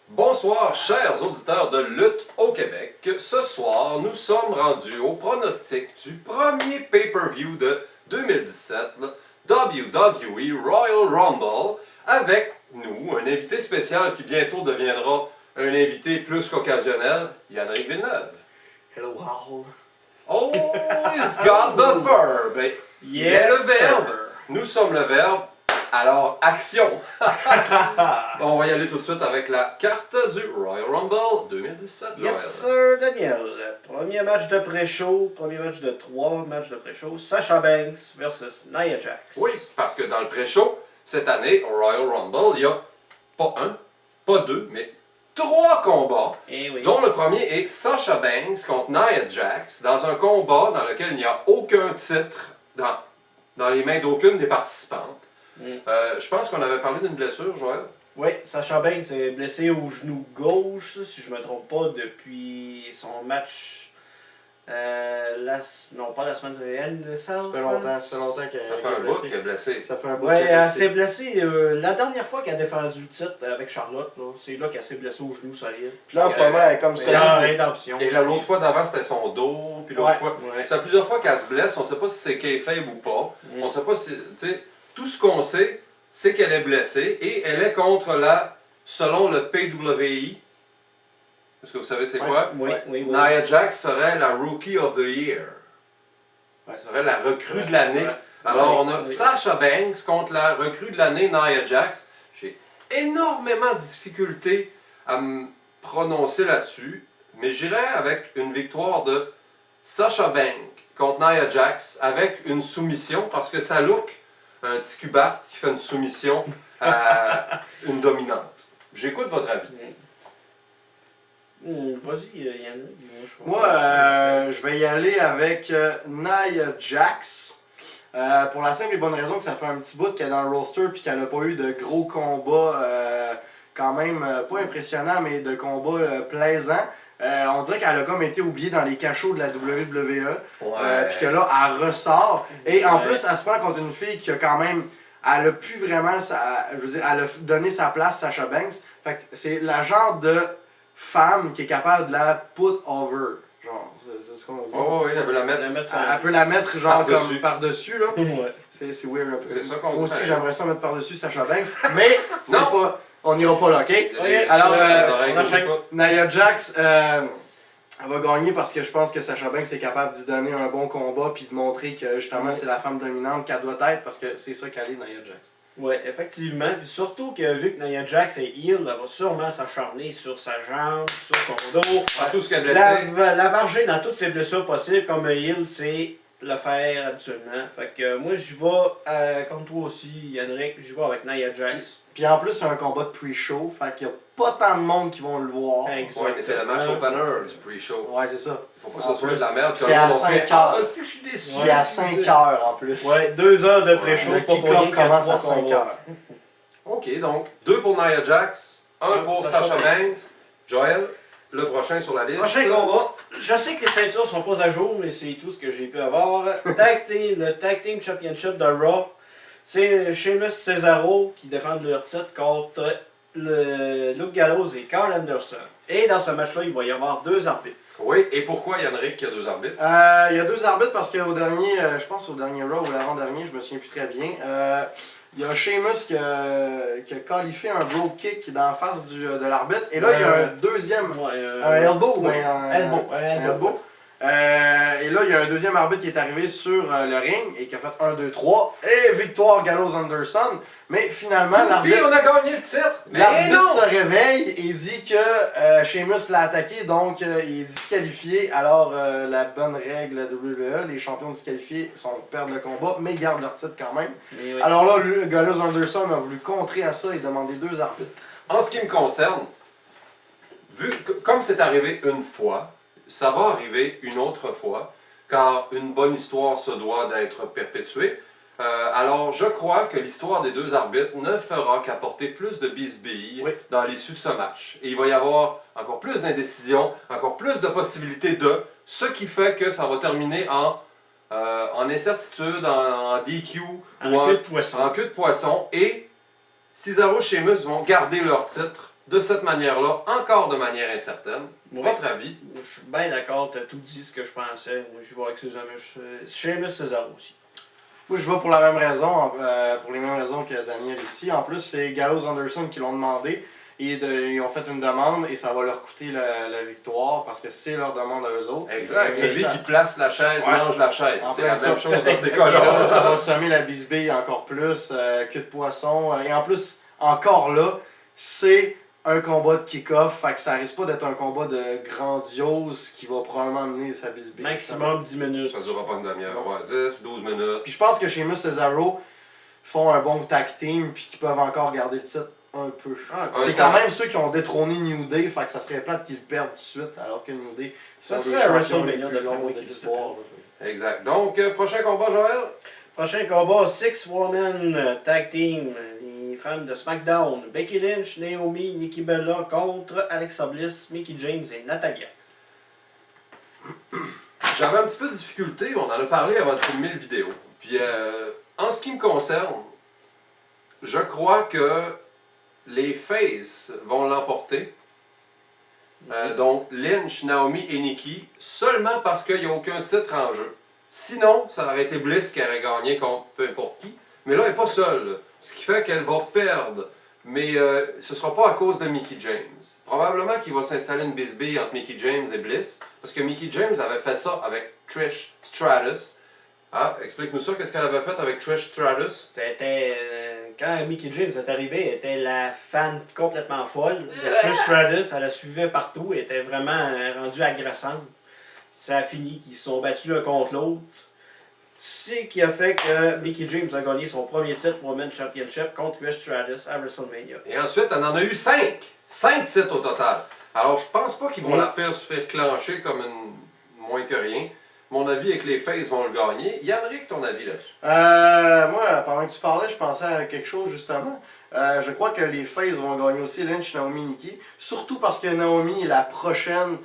Bonsoir, chers auditeurs de lutte au Québec. Ce soir, nous sommes rendus au pronostic du premier pay-per-view de 2017, le WWE Royal Rumble, avec nous, un invité spécial qui bientôt deviendra un invité plus qu'occasionnel, Yannick Villeneuve. Hello, Hall. Oh, he's got the verb. Il est le verbe. Nous sommes le verbe. Alors, action! Bon, on va y aller tout de suite avec la carte du Royal Rumble 2017. Yes, sir, Daniel. Premier match de pré-show, premier match de 3 matchs de pré-show. Sasha Banks versus Nia Jax. Oui, parce que dans le pré-show, cette année, au Royal Rumble, il y a pas un, pas deux, mais 3 combats, oui. dont le premier est Sasha Banks contre Nia Jax, dans un combat dans lequel il n'y a aucun titre dans les mains d'aucune des participantes. Je pense qu'on avait parlé d'une blessure, Joël. Oui, Sasha Banks est blessé au genou gauche, si je ne me trompe pas, depuis son match. Non, pas la semaine de ça fait longtemps qu'elle Ça fait un bout qu'elle est blessée. Ça fait un bout ouais, qu'elle est elle s'est blessée la dernière fois qu'elle a défendu le titre avec Charlotte. C'est là qu'elle s'est blessée au genou solide. Puis là, en ce moment, elle est comme C'est ça. en rédemption. Et l'autre fois d'avant, c'était son dos. Puis l'autre fois. Ouais. Ça fait plusieurs fois qu'elle se blesse. On ne sait pas si c'est kayfabe ou pas. On sait pas si. Tu sais, tout ce qu'on sait, c'est qu'elle est blessée et elle est contre selon le PWI. Est-ce que vous savez c'est quoi? Oui. Nia Jax serait la Rookie of the Year. Serait la recrue de l'année. Alors, on a Sasha Banks contre la recrue de l'année, Nia Jax. J'ai énormément de difficultés à me prononcer là-dessus, mais j'irais avec une victoire de Sasha Banks contre Nia Jax avec une soumission, parce que ça look un petit cubart qui fait une soumission à une dominante. J'écoute votre avis. Vas-y, Yannick. Moi, je vais y aller avec Nia Jax. Pour la simple et bonne raison que ça fait un petit bout qu'elle est dans le roster puis qu'elle n'a pas eu de gros combats quand même, pas impressionnants, mais de combats plaisants. On dirait qu'elle a comme été oubliée dans les cachots de la WWE. Puis que là, elle ressort. Et en plus, elle se prend contre une fille qui a quand même... Elle a plus vraiment... elle a donné sa place, Sasha Banks. Fait que c'est la genre de femme qui est capable de la put over. Genre, c'est ce qu'on dit. Oh oui, elle veut la mettre. Elle peut la mettre genre comme par-dessus là. Ouais. C'est weird un peu. C'est ça qu'on dit. Moi aussi j'aimerais ça mettre par-dessus Sasha Banks, mais c'est pas. On n'ira pas là, ok? Alors, Nia Jax, elle va gagner parce que je pense que Sasha Banks est capable d'y donner un bon combat puis de montrer que justement c'est la femme dominante qu'elle doit être parce que c'est ça qu'elle est, Nia Jax. Oui, effectivement. Puis surtout que vu que Nia Jax est heel, elle va sûrement s'acharner sur sa jambe, sur son dos. Tout ce qu'elle est blessée. La varger dans toutes ses blessures possibles comme un heel, c'est le faire habituellement. Fait que moi, j'y vais, comme toi aussi, Yannick, j'y vais avec Nia Jax. Puis en plus, c'est un combat de pre-show, fait qu'il n'y a pas tant de monde qui vont le voir. Oui, mais c'est le match opener du pre-show. Ouais, c'est ça. Faut pas que ce soit de la merde. C'est à 5 heures. C'est que je suis déçu. C'est à 5 heures en plus. Ouais, 2 heures de pré-show, Le c'est pas pour kick-off rien qu'il y a commence 3 à 5 combats. heures. Ok, donc 2 pour Nia Jax, 1 pour Sasha Banks. Joël, le prochain sur la liste. Prochain combat. Je sais que les ceintures sont pas à jour, mais c'est tout ce que j'ai pu avoir. Le Tag Team Championship de Raw. C'est Sheamus Cesaro qui défendent leur titre contre Luke Gallows et Carl Anderson. Et dans ce match-là, il va y avoir 2 arbitres. Oui, et pourquoi Yannick qui a 2 arbitres? Il y a 2 arbitres parce qu'au dernier, je pense au dernier Raw ou l'avant-dernier, je me souviens plus très bien. Il y a Sheamus qui a qualifié un bro kick dans la face de l'arbitre. Et là, il y a un deuxième, un elbow ou un elbow. Et là, il y a un deuxième arbitre qui est arrivé sur le ring et qui a fait 1, 2, 3 et victoire Gallows-Anderson. Mais finalement, Puis on a gagné le titre! l'arbitre se réveille et dit que Sheamus l'a attaqué, donc il est disqualifié. Alors, la bonne règle de WWE, les champions disqualifiés perdent le combat, mais gardent leur titre quand même. Oui. Alors là, Gallows-Anderson a voulu contrer à ça et demander 2 arbitres. En ce qui me concerne, comme c'est arrivé une fois, ça va arriver une autre fois, car une bonne histoire se doit d'être perpétuée. Alors, je crois que l'histoire des 2 arbitres ne fera qu'apporter plus de bisbilles dans l'issue de ce match. Et il va y avoir encore plus d'indécision, encore plus de possibilités ce qui fait que ça va terminer en incertitude, en DQ ou en queue de poisson. En queue de poisson. Et Cesaro et Sheamus vont garder leur titre de cette manière-là, encore de manière incertaine. Oui. Votre avis? Je suis bien d'accord, tu as tout dit ce que je pensais. Moi, je vais avec Sheamus Cesaro aussi. Moi, je vais pour la même raison, pour les mêmes raisons que Daniel ici. En plus, c'est Gallows Anderson qui l'ont demandé. Ils ont fait une demande et ça va leur coûter la victoire parce que c'est leur demande à eux autres. Exact. Et Celui ça- qui place la chaise Ouais. mange la chaise. En C'est plein la ça. même chose dans ces Et là, ça cas-là. va semer la bisbille encore plus, queue de poisson. Et en plus, encore là, c'est un combat de kick-off. Fait que ça risque pas d'être un combat de grandiose qui va probablement amener sa bisbille. Maximum 10 minutes. Ça ne durera pas une demi-heure. Ouais, 10, 12 minutes. Puis je pense que Sheamus et Cesaro font un bon tag team puis qu'ils peuvent encore garder le titre un peu. Ah, C'est un quand temps. même ceux qui ont détrôné New Day, fait que ça serait plate qu'ils le perdent tout de suite, alors que New Day Ça sont serait des à champions les WrestleMania, plus d'après longs moi, de qu'ils l'histoire. Exact. Donc, prochain combat, Joël? Prochain combat, 6-Woman Tag Team. Les femmes de SmackDown. Becky Lynch, Naomi, Nikki Bella contre Alexa Bliss, Mickie James et Natalia. J'avais un petit peu de difficulté, on en a parlé avant de filmer le vidéo. Puis, en ce qui me concerne, je crois que les Faces vont l'emporter. Donc, Lynch, Naomi et Nikki, seulement parce qu'il n'y a aucun titre en jeu. Sinon, ça aurait été Bliss qui aurait gagné contre peu importe qui. Mais là, elle n'est pas seule. Ce qui fait qu'elle va perdre. Mais ce ne sera pas à cause de Mickie James. Probablement qu'il va s'installer une bisbille entre Mickie James et Bliss. Parce que Mickie James avait fait ça avec Trish Stratus. Ah, explique-nous ça, qu'est-ce qu'elle avait fait avec Trish Stratus? C'était. Quand Mickie James est arrivée, elle était la fan complètement folle de Trish Stratus. Elle la suivait partout. Elle était vraiment rendue agressante. Ça a fini qu'ils se sont battus un contre l'autre. C'est ce qui a fait que Mickie James a gagné son premier titre Women's Championship contre Trish Stratus à WrestleMania. Et ensuite, elle en a eu 5. 5 titres au total. Alors, je pense pas qu'ils vont la faire se faire clencher comme une moins que rien. Mon avis est que les Faces vont le gagner. Yann-Rick, ton avis là-dessus? Moi, pendant que tu parlais, je pensais à quelque chose justement. Je crois que les Faces vont gagner aussi Lynch, Naomi, Nikki. Surtout parce que Naomi est la prochaine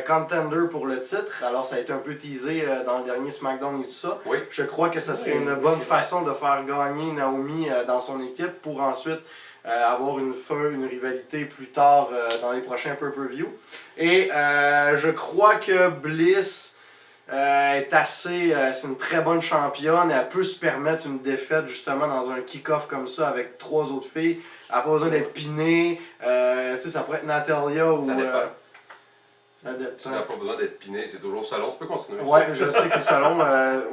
contender pour le titre. Alors, ça a été un peu teasé dans le dernier SmackDown et tout ça. Oui. Je crois que ce serait Oui, une oui, bonne c'est vrai. façon de faire gagner Naomi dans son équipe pour ensuite avoir une rivalité plus tard dans les prochains pay-per-view. Et je crois que Bliss est assez. C'est une très bonne championne. Elle peut se permettre une défaite justement dans un kick-off comme ça avec 3 autres filles. Elle n'a pas besoin d'être pinée. Tu sais, ça pourrait être Natalia ou. Ça dépend. Ça Tu n'as pas besoin d'être piné, c'est toujours salon. Tu peux continuer. Ouais, je sais que c'est selon.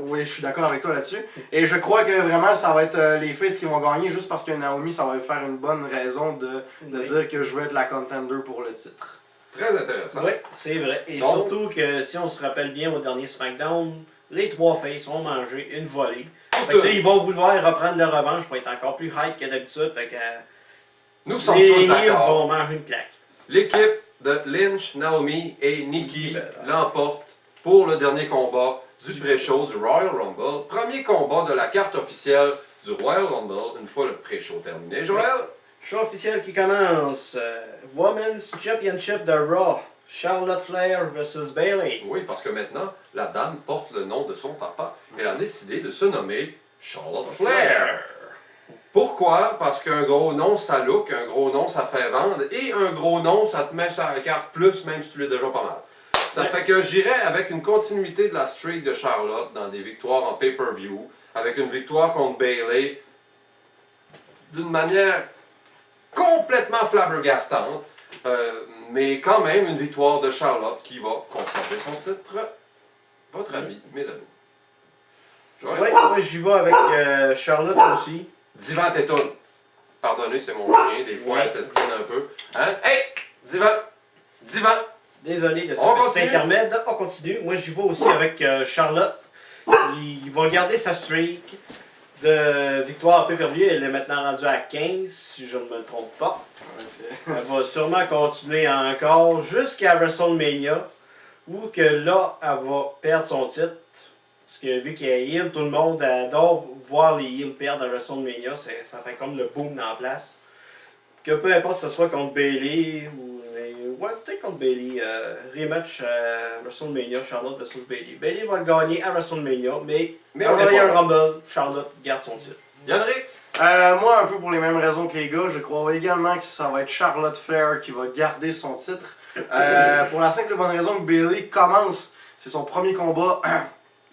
Oui, je suis d'accord avec toi là-dessus. Et je crois que vraiment, ça va être les Faces qui vont gagner juste parce que Naomi, ça va faire une bonne raison de Oui. dire que je veux être la contender pour le titre. Très intéressant. Oui, c'est vrai. Et Donc- surtout que si on se rappelle bien au dernier SmackDown, les 3 Faces ont mangé une volée. Fait que là, ils vont vouloir reprendre leur revanche pour être encore plus hype que d'habitude. Fait que Nous sommes les tous Heels d'accord. vont manger une claque. L'équipe de Lynch, Naomi et Nikki Bella. l'emporte pour le dernier combat du pré-show du Royal Rumble. Premier combat de la carte officielle du Royal Rumble, une fois le pré-show terminé. Joël? Show officiel qui commence. Women's Championship de Raw. Charlotte Flair vs Bayley. Oui, parce que maintenant, la dame porte le nom de son papa. Elle a décidé de se nommer Charlotte Flair. Pourquoi? Parce qu'un gros nom, ça look, un gros nom, ça fait vendre, et un gros nom, ça te met sur la carte plus, même si tu l'es déjà pas mal. Ça fait que j'irais avec une continuité de la streak de Charlotte dans des victoires en pay-per-view, avec une victoire contre Bayley, d'une manière complètement flabbergastante, mais quand même une victoire de Charlotte qui va conserver son titre. Votre avis, mes amis? Joël? Ouais, moi j'y vais avec Charlotte aussi. Divan t'étonne. Pardonnez, c'est mon chien, des fois Ouais. elle s'estime un peu. Hein? Hey! Divan! Divan! Désolé de ce On petit continue. intermède. On continue. Moi j'y vais aussi avec Charlotte. Il va garder sa streak de victoire pay-per-view. Elle est maintenant rendue à 15, si je ne me trompe pas. Elle va sûrement continuer encore jusqu'à WrestleMania, où que là, elle va perdre son titre. Parce que vu qu'elle est heel, tout le monde adore voir les heels perdre à WrestleMania. Ça fait comme le boom en place. Que peu importe que ce soit contre Bayley ou. Ouais, peut-être contre Bayley. Rematch à WrestleMania, Charlotte vs Bayley. Bayley va le gagner à WrestleMania, mais Mais au on est Royal pas là. Rumble, Charlotte garde son titre. Yann-Rick? Moi, un peu pour les mêmes raisons que les gars, je crois également que ça va être Charlotte Flair qui va garder son titre. Pour la simple et bonne raison que Bayley commence, c'est son premier combat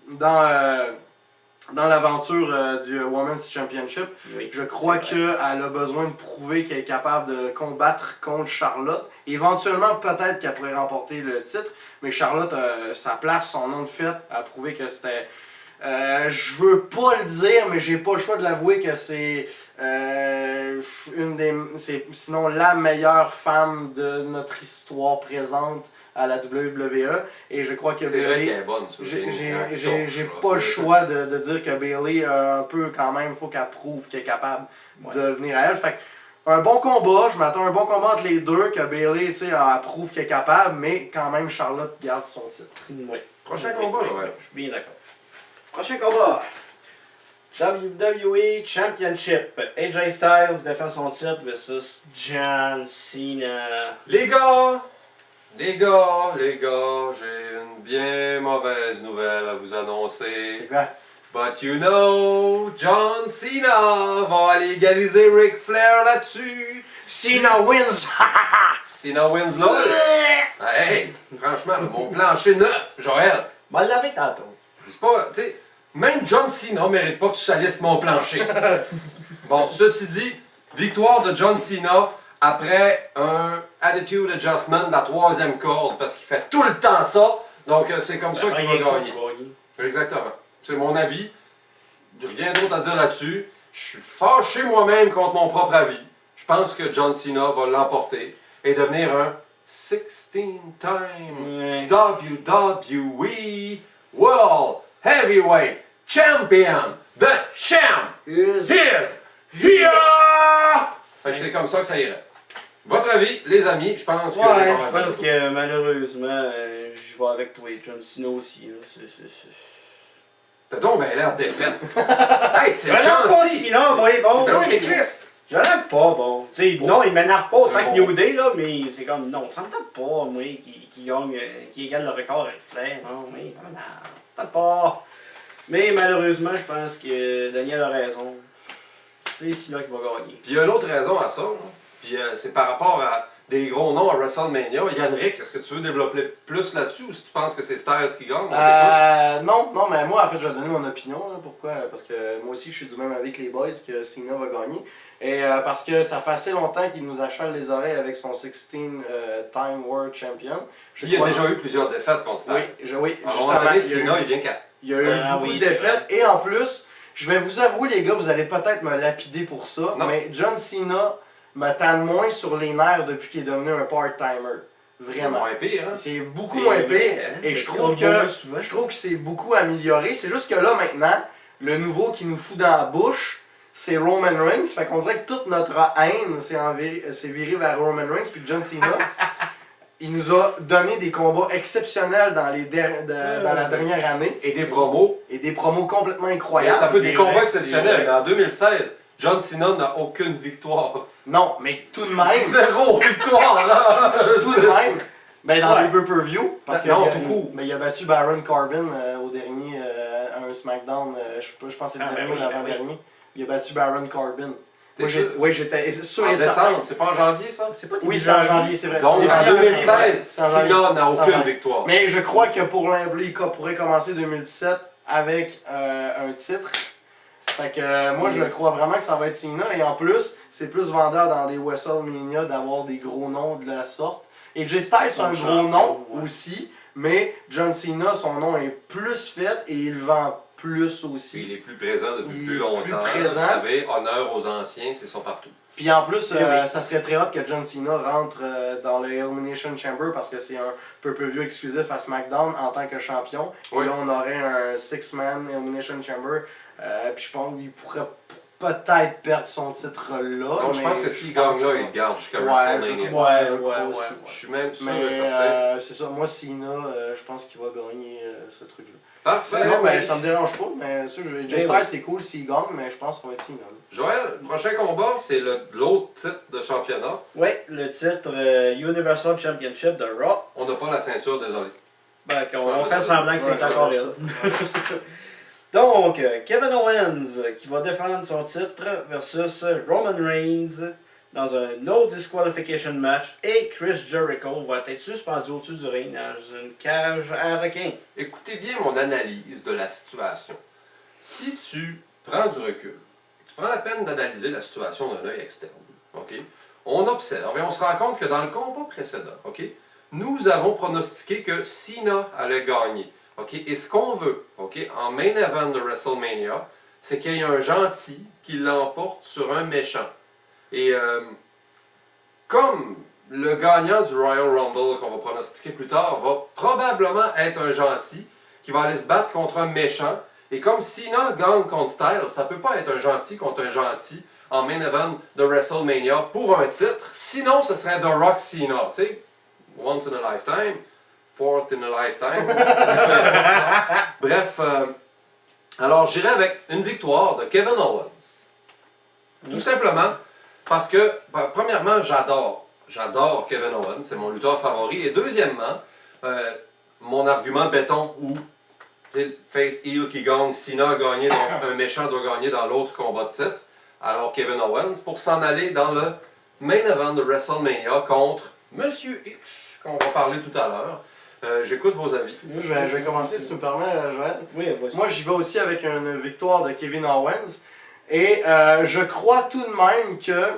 dans l'aventure du Women's Championship. Oui, Je crois qu'elle a besoin de prouver qu'elle est capable de combattre contre Charlotte. Éventuellement, peut-être qu'elle pourrait remporter le titre, mais Charlotte, sa place, son nom de fête, a prouvé que c'était... je veux pas le dire, mais j'ai pas le choix de l'avouer que c'est c'est sinon la meilleure femme de notre histoire présente à la WWE. Et je crois que C'est vrai Bayley... qu'elle est bonne, ça. J'ai pas le choix de dire que Bayley un peu quand même, faut qu'elle prouve qu'elle est capable de venir à elle. Fait que, un bon combat, je m'attends à un bon combat entre les deux, que Bayley tu sais, elle prouve qu'elle est capable, mais quand même Charlotte garde son titre. Oui. Prochain combat, Joël. Je suis bien d'accord. Prochain combat. WWE Championship. AJ Styles défend son titre versus John Cena. Les gars, j'ai une bien mauvaise nouvelle à vous annoncer. C'est quoi? But you know, John Cena va aller égaliser Ric Flair là-dessus. Cena wins! Cena wins là. Hey, franchement, mon plancher neuf, Joël. M'a lavé tantôt. Dis pas, tu sais, même John Cena mérite pas que tu salisses mon plancher. Bon, ceci dit, victoire de John Cena après un attitude adjustment de la 3e corde, parce qu'il fait tout le temps ça. Donc c'est comme ça qu'il va gagner. Exactement. C'est mon avis. J'ai rien d'autre à dire là-dessus. Je suis fâché moi-même contre mon propre avis. Je pense que John Cena va l'emporter et devenir un 16-time WWE World Heavyweight Champion. The champ is here! Fait que c'est comme ça que ça irait. Votre avis, les amis, je pense que... Ouais, je pense que malheureusement, je vais avec toi, John Cena aussi. Là. T'as donc ben l'air défaite. Hey, c'est Je l'aime pas gentil! Cena, moi, bon. Ben oui, mais Chris! Je l'aime pas, bon. Tu sais, non, il m'énerve pas C'est autant que bon. New Day, là, mais c'est comme, non, ça me tente pas, moi, qui gagne, qui égale le record avec Flair. Non, oui, ça m'énerve. Ça me tente pas. Mais malheureusement, je pense que Daniel a raison. C'est Cena qui va gagner. Puis il y a une autre raison à ça, là. Puis c'est par rapport à des gros noms à WrestleMania. Yannick, est-ce que tu veux développer plus là-dessus ou si tu penses que c'est Styles qui gagne? Non, mais moi, en fait, je vais donner mon opinion. Là. Pourquoi? Parce que moi aussi, je suis du même avec les boys que Cena va gagner. Et parce que ça fait assez longtemps qu'il nous achale les oreilles avec son 16-time World Champion. Puis il y a déjà eu plusieurs défaites contre Styles. Oui, À un moment donné, Cena, il vient qu'à... il y a eu beaucoup de défaites. Et en plus, je vais vous avouer, les gars, vous allez peut-être me lapider pour ça, Non. mais John Cena me tanne moins sur les nerfs depuis qu'il est devenu un part-timer. Vraiment. moins pire, hein? C'est beaucoup moins pire. Et je trouve que c'est beaucoup amélioré. C'est juste que là, maintenant, le nouveau qui nous fout dans la bouche, c'est Roman Reigns. Fait qu'on dirait que toute notre haine s'est virée vers Roman Reigns. Puis John Cena, il nous a donné des combats exceptionnels dans la dernière année. Et des promos. Et des promos complètement Il y a incroyables. un peu des c'est combats vrai, exceptionnels. c'est Mais en 2016, John Cena n'a aucune victoire. Non, mais tout de même. Zéro victoire, là! Tout de même. Ben dans les pay-per-view. Parce que Non, il a- tout court. Mais il a battu Baron Corbin au dernier, à un SmackDown. Je pense que c'est le dernier ou l'avant-dernier. Il a battu Baron Corbin. T'es Moi, sûr? oui, j'étais sûr En et certain. décembre, c'est pas en janvier, ça? C'est pas Oui, c'est en janvier, c'est vrai. Donc, c'est en janvier, 2016, c'est en janvier. Cena n'a C'est en aucune janvier. victoire. Mais je crois que pour l'Imblica pourrait commencer 2017 avec un titre. Fait que moi je crois vraiment que ça va être Cena et en plus c'est plus vendeur dans des WrestleMania d'avoir des gros noms de la sorte. Et Jay Styles c'est un gros nom aussi, mais John Cena son nom est plus fait et il vend plus Puis aussi. il est plus présent depuis Il plus est longtemps. plus présent. Vous savez, honneur aux anciens, c'est ça partout. Puis en plus, Oui. ça serait très hot que John Cena rentre dans le Elimination Chamber parce que c'est un pay-per-view exclusif à SmackDown en tant que champion. Oui. Et là, on aurait un 6-man Elimination Chamber. Puis je pense qu'il pourrait peut-être perdre son titre là. Donc je pense que s'il gagne là, il le garde jusqu'à Ouais, WrestleMania. je crois Ouais. aussi. Je suis même sûr Mais et certain. c'est ça, moi Cena, je pense qu'il va gagner ce truc-là. Parfait. Sinon, ben, ça me dérange pas, mais tu sais, Jay Styles oui. c'est cool s'il gagne, mais je pense que ça va être Cena. Joël, prochain combat, c'est l'autre titre de championnat. Oui, le titre Universal Championship de Raw. On n'a pas la ceinture, désolé. Ben, on fait semblant que c'est Ouais, encore ça. là. Donc, Kevin Owens qui va défendre son titre versus Roman Reigns dans un no disqualification match et Chris Jericho va être suspendu au-dessus du ring dans une cage à requins. Écoutez bien mon analyse de la situation. Si tu prends du recul, tu prends la peine d'analyser la situation d'un œil externe, ok? On observe et on se rend compte que dans le combat précédent, ok, nous avons pronostiqué que Cena allait gagner. Ok? Et ce qu'on veut, ok, en main event de WrestleMania, c'est qu'il y ait un gentil qui l'emporte sur un méchant. Et comme le gagnant du Royal Rumble qu'on va pronostiquer plus tard va probablement être un gentil qui va aller se battre contre un méchant, et comme Cena gagne contre Styles, ça peut pas être un gentil contre un gentil en main event de WrestleMania pour un titre. Sinon, ce serait The Rock Cena, tu sais, once in a lifetime, fourth in a lifetime. Bref, alors j'irai avec une victoire de Kevin Owens. Tout simplement parce que, premièrement, j'adore Kevin Owens, c'est mon lutteur favori. Et deuxièmement, mon argument béton où face heel qui gagne, Cena a gagné, donc un méchant doit gagner dans l'autre combat de titre. Alors Kevin Owens pour s'en aller dans le main event de WrestleMania contre Monsieur X, qu'on va parler tout à l'heure. J'écoute vos avis. Je vais commencer si tu me permets, Joël. Oui, vas-y. Moi, j'y vais aussi avec une victoire de Kevin Owens. Et je crois tout de même que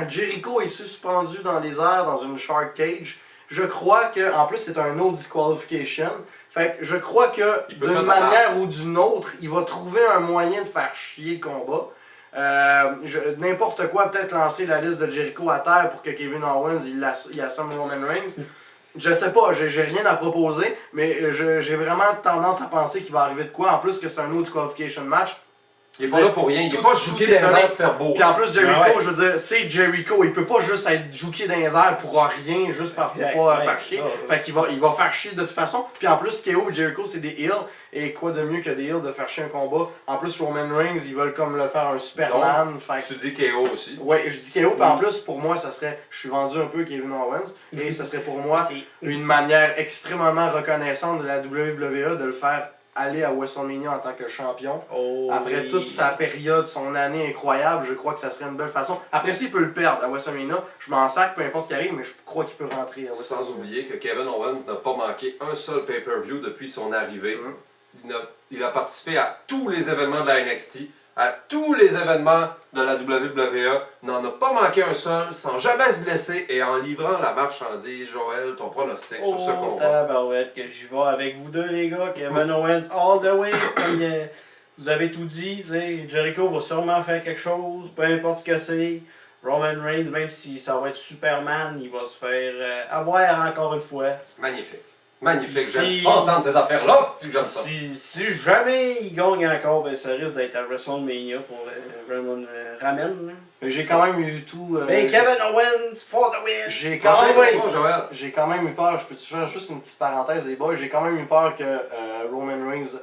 Jericho est suspendu dans les airs dans une Shark Cage. Je crois que, en plus, c'est un no disqualification. Fait que je crois que d'une manière ou d'une autre, il va trouver un moyen de faire chier le combat. N'importe quoi, peut-être lancer la liste de Jericho à terre pour que Kevin Owens il assume Roman Reigns. Je sais pas, j'ai rien à proposer, mais j'ai vraiment tendance à penser qu'il va arriver de quoi. En plus que c'est un no disqualification match. Il est pas là pour rien, il est pas juqué dans les airs pour faire beau. Puis en plus, Jericho, je veux dire, c'est Jericho, il peut pas juste être juqué dans les airs pour rien, juste pour pas faire chier. Fait qu'il va faire chier de toute façon. Puis en plus, KO et Jericho, c'est des heels. Et quoi de mieux que des heels de faire chier un combat. En plus, Roman Reigns, ils veulent comme le faire un Superman. Donc, fait tu dis KO aussi. Ouais, je dis KO, puis en plus, pour moi, ça serait, je suis vendu un peu Kevin Owens. Et ça serait pour moi une manière extrêmement reconnaissante de la WWE de le faire aller à WrestleMania en tant que champion. Après toute sa période, son année incroyable, je crois que ça serait une belle façon. Après ça, il peut le perdre à WrestleMania. Je m'en sac, peu importe ce qui arrive, mais je crois qu'il peut rentrer à WrestleMania. Sans oublier que Kevin Owens n'a pas manqué un seul pay-per-view depuis son arrivée. Il a participé à tous les événements de la NXT, à tous les événements de la WWE, n'en a pas manqué un seul, sans jamais se blesser et en livrant la marchandise. Joël, ton pronostic sur ce combat? Tabarouette, que j'y vais avec vous deux, les gars. Kevin Owens all the way. Comme, vous avez tout dit. Jericho va sûrement faire quelque chose, peu importe ce que c'est. Roman Reigns, même si ça va être Superman, il va se faire avoir encore une fois. Magnifique. Magnifique. J'aime ça entendre ces affaires-là, si j'aime ça. Si jamais il gagne encore, ben, ça risque d'être à WrestleMania pour Ramen. J'ai quand même eu tout. Mais Kevin Owens for the win! J'ai quand même eu peur, je peux-tu faire juste une petite parenthèse, les boys, j'ai quand même eu peur que Roman Reigns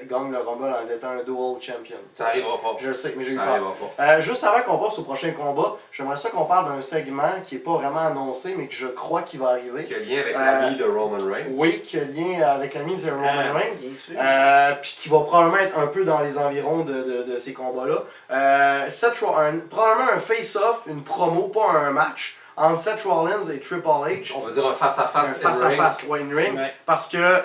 gagne le Rumble en étant un dual champion. Ça arrivera pas. Je le sais, mais j'ai eu Ça peur. arrivera pas. Juste avant qu'on passe au prochain combat, j'aimerais ça qu'on parle d'un segment qui n'est pas vraiment annoncé, mais que je crois qu'il va arriver. Qui a lien avec l'ami de Roman Reigns. Oui, qui a lien avec l'ami de Roman Reigns. Puis qui va probablement être un peu dans les environs de ces combats-là. Probablement un face-off, une promo, pas un match, entre Seth Rollins et Triple H. On veut dire un face-à-face. Un face-à-face, in ring. Ouais. Parce que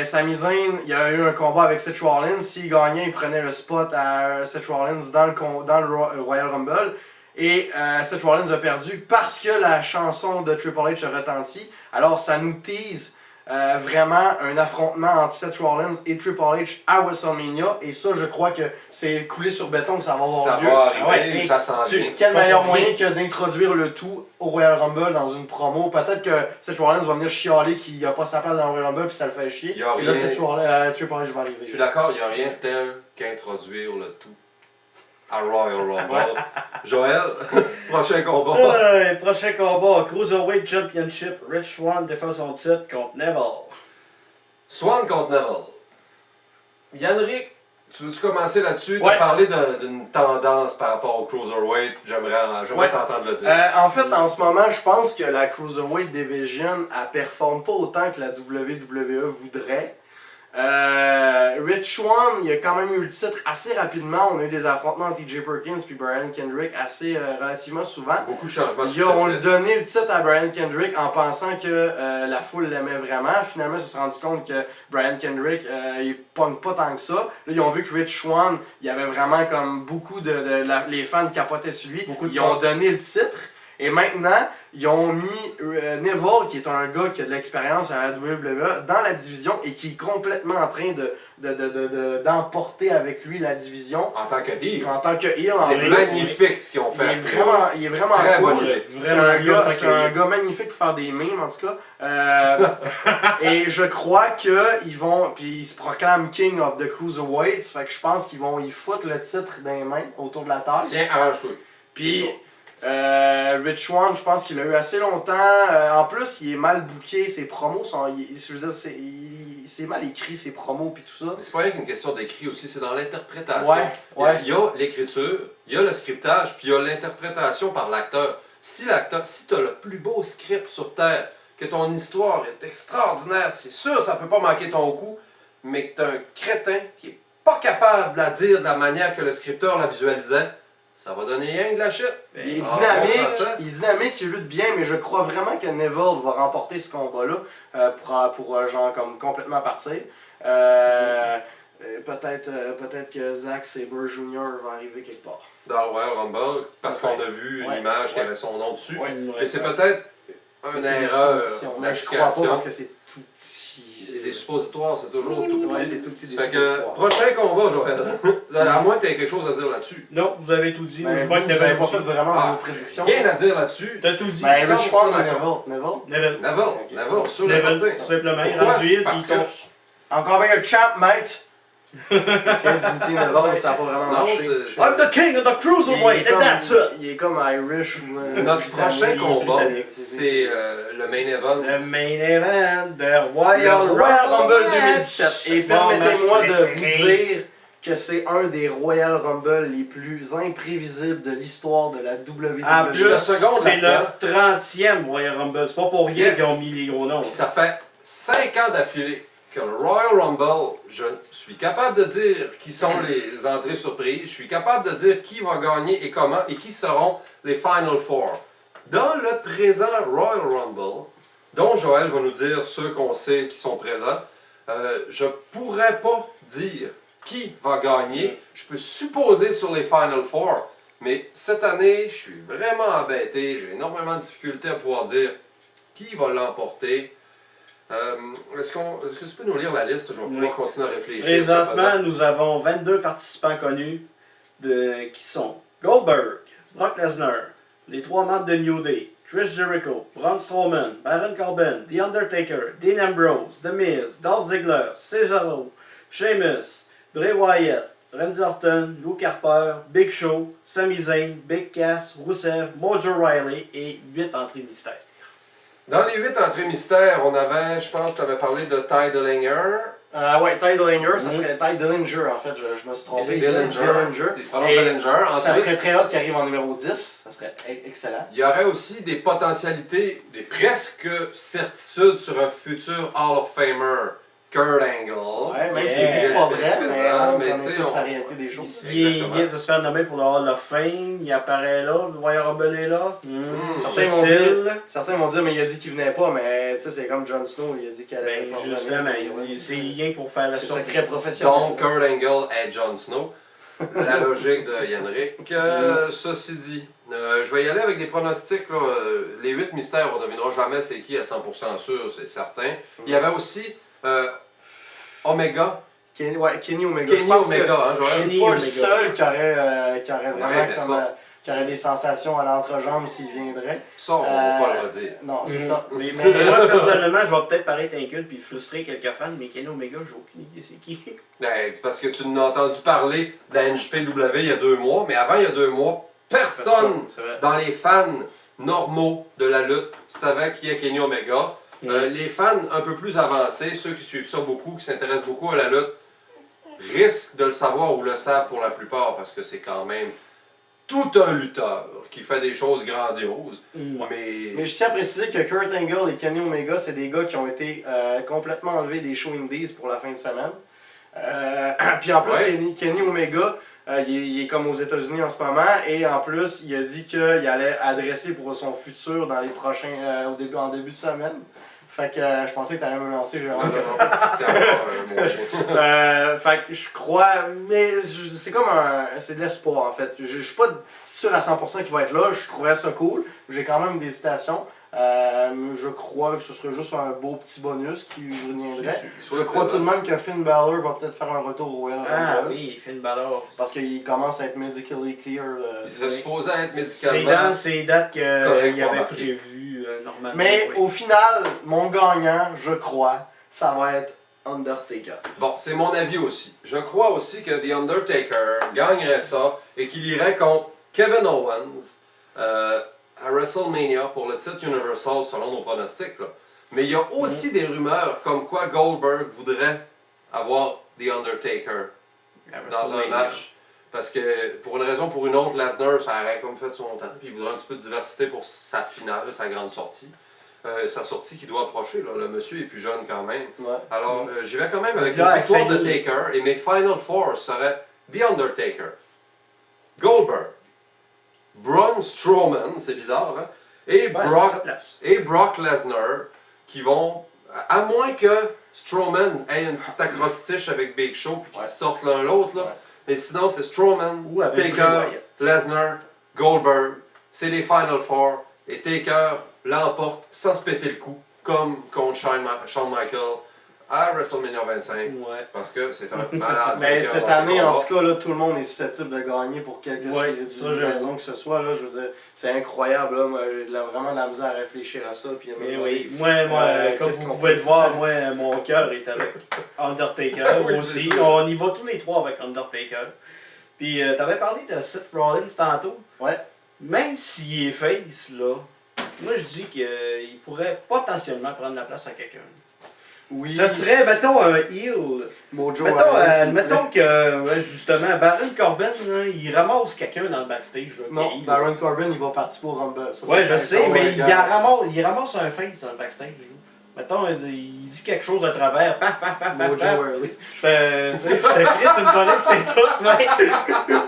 Sami Zayn, il y a eu un combat avec Seth Rollins. S'il gagnait, il prenait le spot à Seth Rollins dans le Royal Rumble. Et Seth Rollins a perdu parce que la chanson de Triple H a retenti. Alors ça nous tease vraiment un affrontement entre Seth Rollins et Triple H à WrestleMania. Et ça, je crois que c'est coulé sur béton que ça va avoir lieu. Ça va arriver, ça s'en vient. Quel meilleur moyen que d'introduire le tout au Royal Rumble dans une promo. Peut-être que Seth Rollins va venir chialer qu'il n'a pas sa place dans le Royal Rumble puis ça le fait chier. Et là, Triple H va arriver. Je suis d'accord, il n'y a rien de tel qu'introduire le tout à Royal Rumble. Joël, prochain combat. Prochain combat, Cruiserweight Championship. Rich Swann défend son titre contre Neville. Swann contre Neville. Yannick, tu veux-tu commencer là-dessus? Tu as parlé d'une tendance par rapport au Cruiserweight. J'aimerais t'entendre le dire. En fait, en ce moment, je pense que la Cruiserweight Division, elle performe pas autant que la WWE voudrait. Rich Swann, il a quand même eu le titre assez rapidement. On a eu des affrontements entre TJ Perkins puis Brian Kendrick assez relativement souvent. Beaucoup de changements Ils ont successifs. donné le titre à Brian Kendrick en pensant que la foule l'aimait vraiment. Finalement, ils se sont rendus compte que Brian Kendrick, il pogne pas tant que ça. Là, ils ont vu que Rich Swann, il y avait vraiment comme beaucoup les fans capotaient sur lui. Ils ont donné le titre. Et maintenant, ils ont mis Neville, qui est un gars qui a de l'expérience à la WWE, dans la division et qui est complètement en train d'emporter avec lui la division. En tant que heel. En tant que heel, en C'est plus. magnifique ce qu'ils ont fait. Il est vraiment Très cool. bonne idée. C'est un gars magnifique pour faire des mimes, en tout cas. Et je crois qu'ils vont. Puis il se proclame King of the Cruiserweights. Fait que je pense qu'ils vont y foutre le titre dans les mains autour de la table. Tiens, arrange-toi. Puis Rich Swann, je pense qu'il a eu assez longtemps. En plus, il est mal booké. Ses promos sont. Je veux dire, c'est mal écrit, ses promos, puis tout ça. Mais c'est pas rien qu'une question d'écrit aussi, c'est dans l'interprétation. Ouais. Il y a l'écriture, il y a le scriptage, puis il y a l'interprétation par l'acteur. Si t'as le plus beau script sur Terre, que ton histoire est extraordinaire, c'est sûr ça peut pas manquer ton coup, mais que t'as un crétin qui est pas capable de la dire de la manière que le scripteur la visualisait, ça va donner rien que de la shit. Il est Ah, dynamique, il lutte bien, mais je crois vraiment que Neville va remporter ce combat-là pour genre comme complètement partir. Peut-être que Zack Sabre Jr. va arriver quelque part. Dans le Royal Rumble, parce qu'on a vu une image qui avait son nom dessus. Mais c'est Ouais. peut-être une erreur Mais je crois pas d'application. parce que c'est tout petit. Des suppositoires, c'est toujours tout petit. Ouais, c'est tout petit des Fait que, suppositoires. prochain combat, Joël. À moins que tu aies quelque chose à dire là-dessus. Non, vous avez tout dit. Ben, Je vois que vous avez pas aussi. fait vraiment Ah, vos prédictions. Rien à dire là-dessus. T'as tout dit. Ben, Rich 100% Swann ou d'accord. Neville? Neville. Neville, sûr et Neville, certain. tout simplement. Pourquoi? Rendu il, Parce puis que... il touche. Encore avec un champ, mate! Essayez d'imiter Neville, mais ça n'a pas vraiment Non, marché. c'est- I'm the king of the cruiserweight, and that's it! Il est comme Irish ou. Notre prochain britannique. combat, britannique, c'est le main event. Le main event de Le Royal Royal Rumble match. 2017. Et C'est mon permettez-moi match de vous préféré. dire que c'est un des Royal Rumble les plus imprévisibles de l'histoire de la WWE. En plus, la seconde c'est le là-dedans. 30e Royal Rumble. C'est pas pour rien Yes. qu'ils ont mis les gros noms. Puis ça fait 5 ans d'affilée que le Royal Rumble, je suis capable de dire qui sont les entrées surprises, je suis capable de dire qui va gagner et comment, et qui seront les Final Four. Dans le présent Royal Rumble, dont Joël va nous dire ceux qu'on sait qui sont présents, je pourrais pas dire qui va gagner. Je peux supposer sur les Final Four, mais cette année, je suis vraiment embêté. J'ai énormément de difficultés à pouvoir dire qui va l'emporter. Est-ce que tu peux nous lire la liste? Je vais pouvoir continuer à réfléchir. Présentement, nous avons 22 participants connus qui sont Goldberg, Brock Lesnar, les 3 membres de New Day, Chris Jericho, Braun Strowman, Baron Corbin, The Undertaker, Dean Ambrose, The Miz, Dolph Ziggler, Cesaro, Sheamus, Bray Wyatt, Randy Orton, Luke Harper, Big Show, Sami Zayn, Big Cass, Rusev, Mojo Rawley et 8 entrées mystères. Dans les 8 entrées mystères, on avait, je pense que tu avais parlé de Ty Dillinger. Ouais, Ty Dillinger, ça serait Ty Dillinger en fait, je me suis trompé. Dillinger. Dillinger. Il se prononce Et Dillinger. Ça Ensuite, serait très hot qu'il arrive en numéro 10, ça serait excellent. il y aurait aussi des potentialités, des presque certitudes sur un futur Hall of Famer, Kurt Angle. Ouais, même Yeah. s'il dit que c'est pas vrai, Présent, mais on mais connaît tu sais, tous on- la réalité des choses. Il Exactement. vient de se faire nommer pour le Hall of Fame, il apparaît là, le Royal Rumble est là. Certains vont dire, mais il a dit qu'il venait pas, mais tu sais, c'est comme Jon Snow, il a dit qu'il allait Ben, pas justement, revenir. c'est rien pour faire la C'est surprise. secret professionnel. Donc, Kurt Angle et Jon Snow. La logique de Yannick. Ceci dit, je vais y aller avec des pronostics. Là. Les 8 mystères, on ne devinera jamais c'est qui à 100% sûr, c'est certain. Il y avait aussi Omega. Kenny Omega. Kenny Je pense Omega, que hein, je Joël? suis Kenny pas le Omega. seul qui aurait vraiment mais comme, ça. qui aurait des sensations à l'entrejambe s'il viendrait. Ça, on ne va pas le redire. Non, c'est Mhm. ça. Mais moi, personnellement, je vais peut-être paraître inculte puis frustrer quelques fans, mais Kenny Omega, j'ai aucune idée c'est qui. Ben, c'est parce que tu n'as entendu parler de la NJPW il y a 2 mois, mais avant il y a 2 mois, personne C'est vrai. dans les fans normaux de la lutte savait qui est Kenny Omega. Les fans un peu plus avancés, ceux qui suivent ça beaucoup, qui s'intéressent beaucoup à la lutte, risquent de le savoir ou le savent pour la plupart parce que c'est quand même tout un lutteur qui fait des choses grandioses. Mais je tiens à préciser que Kurt Angle et Kenny Omega, c'est des gars qui ont été complètement enlevés des shows indies pour la fin de semaine. Puis en plus, Ouais. Kenny Omega, il est comme aux États-Unis en ce moment, et en plus, il a dit qu'il allait adresser pour son futur dans les prochains, en début de semaine. Fait que je pensais que tu allais me lancer, j'ai Non, vraiment non, non, c'est encore mon chien. fait que je crois, mais c'est comme c'est de l'espoir en fait. Je suis pas sûr à 100% qu'il va être là, je trouverais ça cool. J'ai quand même des hésitations. Je crois que ce serait juste un beau petit bonus qui reviendrait. Je crois tout de même que Finn Balor va peut-être faire un retour au Royal Ah Rumble. oui, Finn Balor. Parce qu'il commence à être medically clear. Il serait supposé être C'est médicalement. dans ces dates qu'il correct pour avait marquer. prévu normalement. Mais oui. au final, mon gagnant, je crois, ça va être Undertaker. Bon, c'est mon avis aussi. Je crois aussi que The Undertaker gagnerait ça et qu'il irait contre Kevin Owens à WrestleMania pour le titre Universal selon nos pronostics. Là. Mais il y a aussi des rumeurs comme quoi Goldberg voudrait avoir The Undertaker À dans un WrestleMania. match. Parce que pour une raison ou pour une autre, Lesnar, ça aurait comme fait son temps. Puis il voudrait un petit peu de diversité pour sa finale, sa grande sortie. Sa sortie qui doit approcher. Là. Le monsieur est plus jeune quand même. Ouais. Alors, j'y vais quand même avec Là, une victoire de essaye. Taker. Et mes Final Four seraient The Undertaker, Goldberg, Braun Strowman, c'est bizarre, hein? Et Ouais, Brock sa place. et Brock Lesnar qui vont, à moins que Strowman ait une petite acrostiche avec Big Show puis qu'ils Ouais. sortent l'un l'autre, là. Ouais. Mais sinon, c'est Strowman, Ou avec Bray Taker, Wyatt. Lesnar, Goldberg. C'est les Final Four. Et Taker l'emporte sans se péter le cou, comme contre Shawn Michael à WrestleMania 25. Ouais. Parce que c'est un malade. Mais Taker cette dans ses année, en combats. tout cas, là, tout le monde est susceptible de gagner pour quelque Ouais, chose, ça, une j'avoue. raison que ce soit. Là, je veux dire, c'est incroyable. Là, moi, j'ai vraiment de la misère à réfléchir à ça. Puis à me Mais demander, oui, moi comme qu'est-ce vous qu'on pouvez peut le voir, faire? moi, mon cœur est avec Undertaker Oui, aussi. c'est ça. On y va tous les trois avec Undertaker. Puis, t'avais parlé de Seth Rollins tantôt. Ouais. Même s'il est face, là, moi je dis qu'il pourrait potentiellement prendre la place à quelqu'un. Oui, Ça serait, mettons, un heel. Mojo Mettons, Rawley, s'il vous plaît. mettons que, ouais, justement, Baron Corbin, là, il ramasse quelqu'un dans le backstage. Là, qui Non, est heel. Baron Corbin, il va participer au Rumble. Ça, Ouais, c'est je clair. sais, Ça, mais on il regarde. ramasse un face dans le backstage. Là. Mettons, il dit quelque chose de travers, paf, paf, paf, paf, Mojo paf. Rawley. Je fais, tu sais, je te crisse une bonne, c'est tout.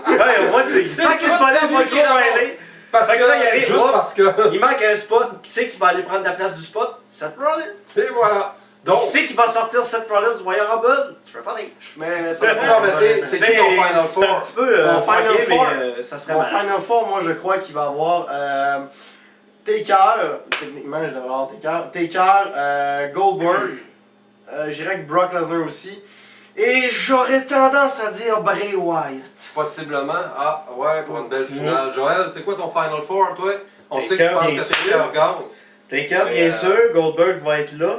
Ouais, moi, tu sais, il C'est sent qu'il quoi, bonnet c'est à Mojo lui qui Riley. Parce Fait que que là, il arrive, juste hop. parce que. Il manque un spot. Qui c'est qui va aller prendre la place du spot? Seth Rollins. C'est voilà. Donc, Qui c'est qui va sortir Seth Rollins du Royal Rumble? Je peux pas dire. Mais c'est pas embêté, c'est qui ton Final C'est un Four? petit peu Mon Final fucké, Four. mais ça serait Mon marrant. Final Four, moi, je crois qu'il va avoir Taker. Techniquement, je devrais avoir Taker, Goldberg. J'irais avec Brock Lesnar aussi. Et j'aurais tendance à dire Bray Wyatt. Possiblement. Ah, ouais, pour une belle finale. Joël, c'est quoi ton Final Four, toi? On sait que tu Taker, penses bien que sûr. Taker gagne. Taker, Mais, bien sûr. Goldberg va être là.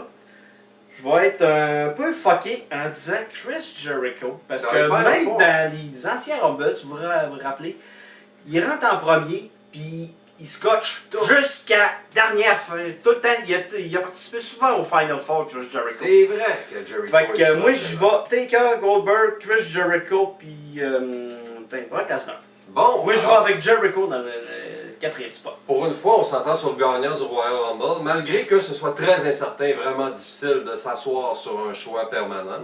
Je vais être un peu fucké en disant Chris Jericho. Parce Dans que les Final même Four. dans les anciens Rumble, si vous vous rappelez, il rentre en premier, puis il scotche jusqu'à dernière fin. Tout le temps, il a participé souvent au Final Four, Chris Jericho. C'est vrai que Jericho Fait que est moi, ça, j'y vais Taker, Goldberg, Chris Jericho, puis Brock Lesnar. Bon, Moi, je vais alors, avec Jericho dans le quatrième spot. pour une fois, on s'entend sur le gagnant du Royal Rumble, malgré que ce soit très incertain, vraiment difficile de s'asseoir sur un choix permanent.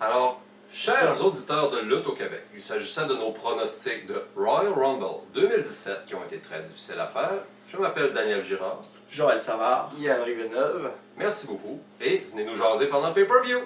Alors, chers auditeurs de lutte au Québec, il s'agissait de nos pronostics de Royal Rumble 2017 qui ont été très difficiles à faire. Je m'appelle Daniel Girard. Joël Savard. Yann Riveneuve. Merci beaucoup et venez nous jaser pendant le pay-per-view.